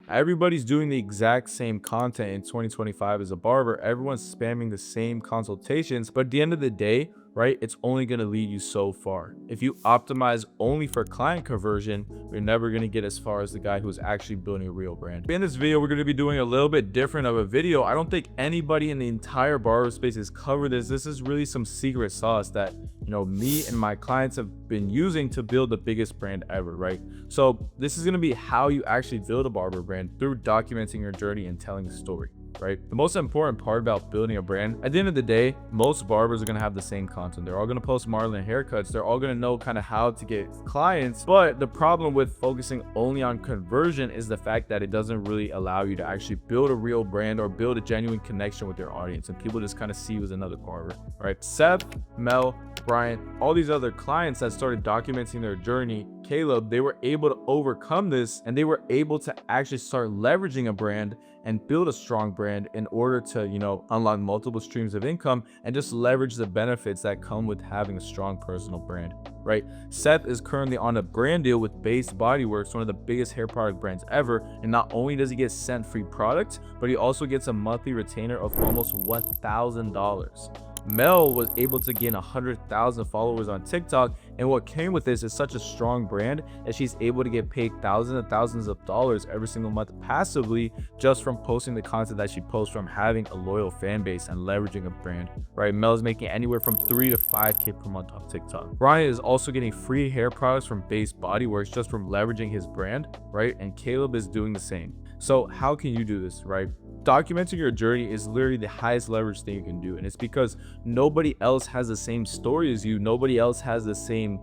Everybody's doing the exact same content in 2025 as a barber. Everyone's spamming the same consultations, but at the end of the day, right, it's only going to lead you so far. If you optimize only for client conversion, you're never going to get as far as the guy who's actually building a real brand. In this video, we're going to be doing a little bit different of a video. I don't think anybody in the entire barber space has covered this. This is really some secret sauce that, me and my clients have been using to build the biggest brand ever, right? So this is going to be how you actually build a barber brand through documenting your journey and telling the story. Right? The most important part about building a brand, at the end of the day, most barbers are going to have the same content. They're all going to post Marlin haircuts. They're all going to know kind of how to get clients. But the problem with focusing only on conversion is the fact that it doesn't really allow you to actually build a real brand or build a genuine connection with your audience. And people just kind of see you as another barber, right? Seth, Mel, Brian, all these other clients that started documenting their journey, Caleb, they were able to overcome this and they were able to actually start leveraging a brand and build a strong brand in order to, unlock multiple streams of income and just leverage the benefits that come with having a strong personal brand, right? Seth is currently on a brand deal with Base Bodyworks, one of the biggest hair product brands ever. And not only does he get sent free products, but he also gets a monthly retainer of almost $1,000. Mel was able to gain 100,000 followers on TikTok, and what came with this is such a strong brand that she's able to get paid thousands and thousands of dollars every single month passively just from posting the content that she posts, from having a loyal fan base and leveraging a brand, right? Mel's making anywhere from 3 to 5K per month off TikTok. Brian is also getting free hair products from Base Bodyworks just from leveraging his brand, right? And Caleb is doing the same. So how can you do this, right? Documenting your journey is literally the highest leverage thing you can do, and it's because nobody else has the same story as you. Nobody else has the same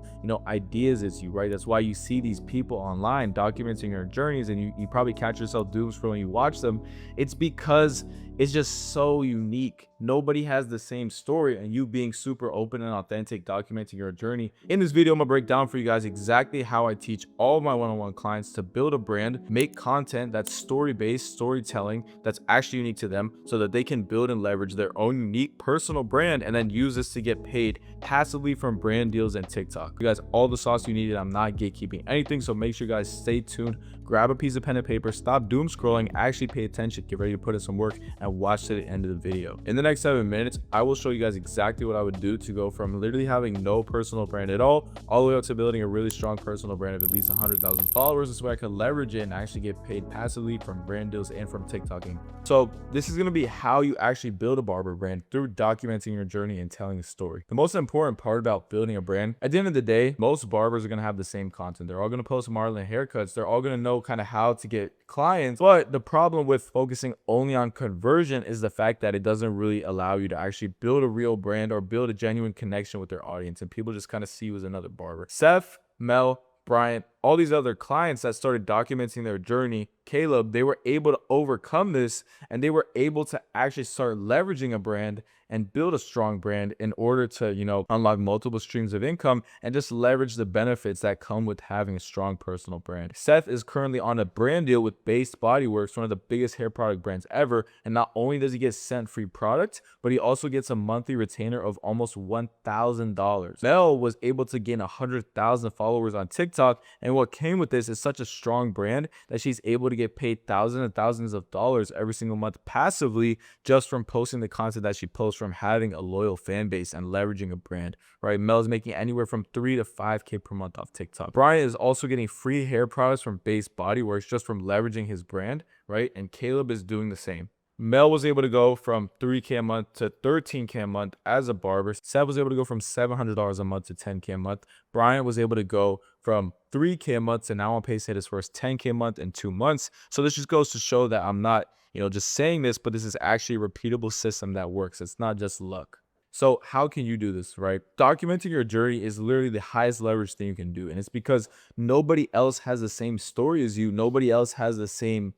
ideas as you, right? That's why you see these people online documenting their journeys, and you probably catch yourself doom scrolling when you watch them. It's because it's just so unique. Nobody has the same story, and you being super open and authentic, documenting your journey. In this video, I'm gonna break down for you guys exactly how I teach all of my one-on-one clients to build a brand, make content that's story-based, storytelling that's actually unique to them, so that they can build and leverage their own unique personal brand and then use this to get paid passively from brand deals and TikTok. You guys, all the sauce you needed. I'm not gatekeeping anything, so make sure you guys stay tuned. Grab a piece of pen and paper, stop doom scrolling, actually pay attention, get ready to put in some work, and watch to the end of the video. In the next 7 minutes, I will show you guys exactly what I would do to go from literally having no personal brand at all the way up to building a really strong personal brand of at least 100,000 followers. This way I could leverage it and actually get paid passively from brand deals and from TikToking. So this is going to be how you actually build a barber brand through documenting your journey and telling a story. The most important part about building a brand, at the end of the day, most barbers are going to have the same content. They're all going to post Marlin haircuts. They're all going to know kind of how to get clients. But the problem with focusing only on conversion is the fact that it doesn't really allow you to actually build a real brand or build a genuine connection with their audience, and people just kind of see you as another barber. Seth, Mel, Brian, all these other clients that started documenting their journey, Caleb, they were able to overcome this and they were able to actually start leveraging a brand and build a strong brand in order to, unlock multiple streams of income and just leverage the benefits that come with having a strong personal brand. Seth is currently on a brand deal with Base Bodyworks, one of the biggest hair product brands ever. And not only does he get sent free product, but he also gets a monthly retainer of almost $1,000. Mel was able to gain 100,000 followers on TikTok, and what came with this is such a strong brand that she's able to get paid thousands and thousands of dollars every single month passively just from posting the content that she posts, from having a loyal fan base and leveraging a brand, right? Mel's making anywhere from 3 to 5K per month off TikTok. Brian is also getting free hair products from Base Bodyworks just from leveraging his brand, right? And Caleb is doing the same. Mel was able to go from 3K a month to 13K a month as a barber. Seth was able to go from $700 a month to 10K a month. Brian was able to go from 3K a month to now on pace to hit his first 10K a month in 2 months. So this just goes to show that I'm not, just saying this, but this is actually a repeatable system that works. It's not just luck. So how can you do this, right? Documenting your journey is literally the highest leverage thing you can do. And it's because nobody else has the same story as you. Nobody else has the same,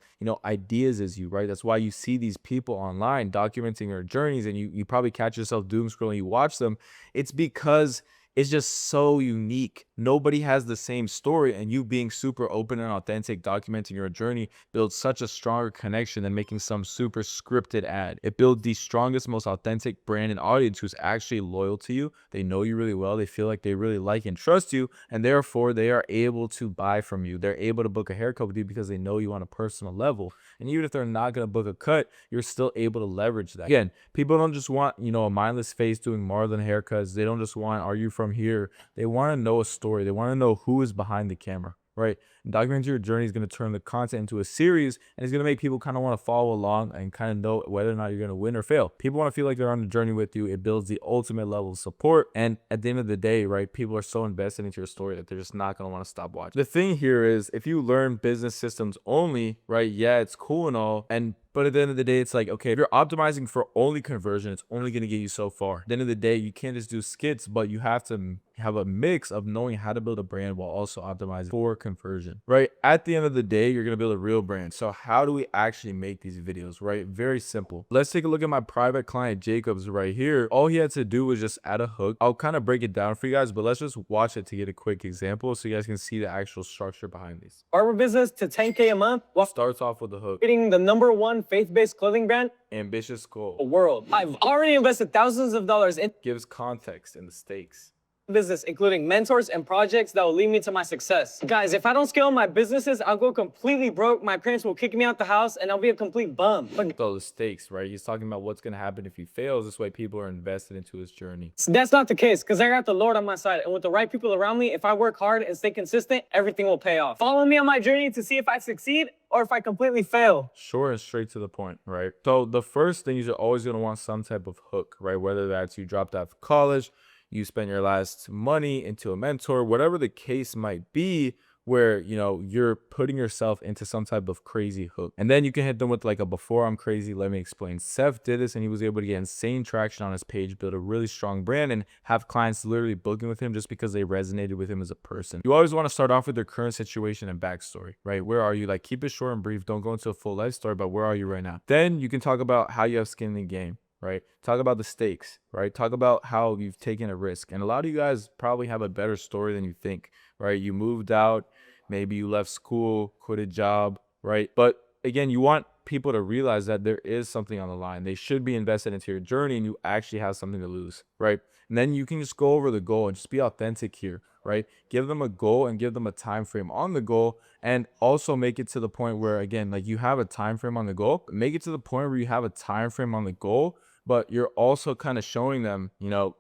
ideas as you, right? That's why you see these people online documenting their journeys, and you probably catch yourself doom scrolling, you watch them. It's because it's just so unique. Nobody has the same story, and you being super open and authentic, documenting your journey builds such a stronger connection than making some super scripted ad. It builds the strongest, most authentic brand and audience who's actually loyal to you. They know you really well. They feel like they really like and trust you, and therefore they are able to buy from you. They're able to book a haircut with you because they know you on a personal level. And even if they're not going to book a cut, you're still able to leverage that. Again, people don't just want, a mindless face doing Marlon haircuts. They don't just want, are you from here? They want to know a story. They want to know who is behind the camera, right? And documenting your journey is going to turn the content into a series, and it's going to make people kind of want to follow along and kind of know whether or not you're going to win or fail. People want to feel like they're on the journey with you. It builds the ultimate level of support. And at the end of the day, right, people are so invested into your story that they're just not going to want to stop watching. The thing here is, if you learn business systems only, right, yeah, it's cool and all, but at the end of the day, it's like, okay, if you're optimizing for only conversion, it's only going to get you so far. At the end of the day, you can't just do skits, but you have to have a mix of knowing how to build a brand while also optimizing for conversion, right? At the end of the day, you're going to build a real brand. So how do we actually make these videos, right? Very simple. Let's take a look at my private client, Jacobs, right here. All he had to do was just add a hook. I'll kind of break it down for you guys, but let's just watch it to get a quick example so you guys can see the actual structure behind these. Barber business to 10K a month while Starts off with the hook. creating the #1 faith-based clothing brand Ambitious goal. in the world. I've already invested thousands of dollars in Gives context and the stakes. business, including mentors and projects that will lead me to my success. Guys, if I don't scale my businesses, I'll go completely broke. My parents will kick me out the house and I'll be a complete bum. But So the stakes, right? He's talking about what's going to happen if he fails. This way people are invested into his journey. that's not the case, because I got the Lord on my side. And with the right people around me, if I work hard and stay consistent, everything will pay off. Follow me on my journey to see if I succeed or if I completely fail. Short and straight to the point, right? So the first thing, you're always going to want some type of hook, right? Whether that's you dropped out of college, you spend your last money into a mentor, whatever the case might be, where you're putting yourself into some type of crazy hook. And then you can hit them with like a before I'm crazy, let me explain. Seth did this and he was able to get insane traction on his page, build a really strong brand, and have clients literally booking with him just because they resonated with him as a person. You always want to start off with their current situation and backstory, right? Where are you? Like, keep it short and brief. Don't go into a full life story, but where are you right now? Then you can talk about how you have skin in the game, right? Talk about the stakes, right? Talk about how you've taken a risk. And a lot of you guys probably have a better story than you think, right? You moved out, maybe you left school, quit a job, right? But again, you want people to realize that there is something on the line. They should be invested into your journey and you actually have something to lose, right? And then you can just go over the goal and just be authentic here, right? Give them a goal and give them a time frame on the goal, and also make it to the point where, again, like, you have a time frame on the goal. Make it to the point where you have a time frame on the goal, but you're also kind of showing them,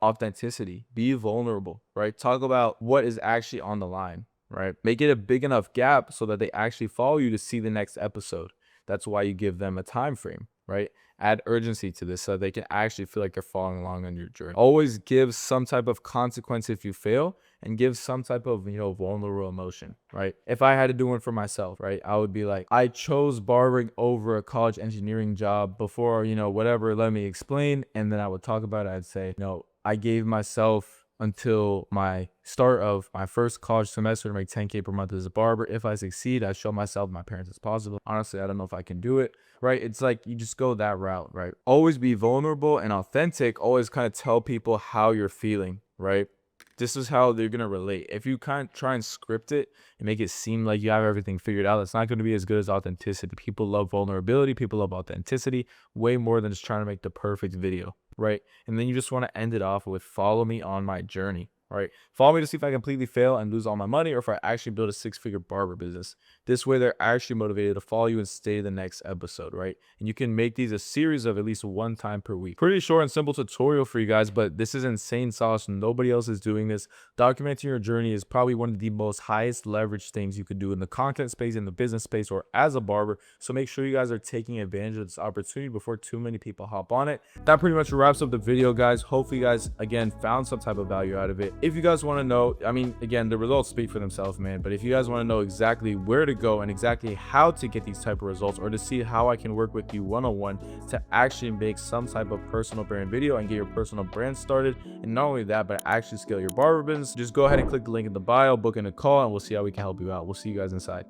authenticity. Be vulnerable, right? Talk about what is actually on the line, right? Make it a big enough gap so that they actually follow you to see the next episode. That's why you give them a time frame, right? Add urgency to this so they can actually feel like they're following along on your journey. Always give some type of consequence if you fail, and give some type of, vulnerable emotion, right? If I had to do one for myself, right, I would be like, I chose barbering over a college engineering job before, whatever, let me explain. And then I would talk about it. I'd say, I gave myself until my start of my first college semester to make 10K per month as a barber. If I succeed, I show myself, my parents, it's possible. Honestly, I don't know if I can do it, right? It's like, you just go that route, right? Always be vulnerable and authentic. Always kind of tell people how you're feeling, right? This is how they're going to relate. If you kind of try and script it and make it seem like you have everything figured out, it's not going to be as good as authenticity. People love vulnerability. People love authenticity way more than just trying to make the perfect video, right? And then you just want to end it off with, follow me on my journey, right? Follow me to see if I completely fail and lose all my money, or if I actually build a 6-figure barber business. This way, they're actually motivated to follow you and stay to the next episode, right? And you can make these a series of at least one time per week. Pretty short and simple tutorial for you guys, but this is insane sauce. Nobody else is doing this. Documenting your journey is probably one of the most highest leverage things you could do in the content space, in the business space, or as a barber. So make sure you guys are taking advantage of this opportunity before too many people hop on it. That pretty much wraps up the video, guys. Hopefully you guys, again, found some type of value out of it. If you guys want to know, again, the results speak for themselves, man. But if you guys want to know exactly where to go and exactly how to get these type of results, or to see how I can work with you one-on-one to actually make some type of personal brand video and get your personal brand started, and not only that, but actually scale your barber business, just go ahead and click the link in the bio, book in a call, and we'll see how we can help you out. We'll see you guys inside.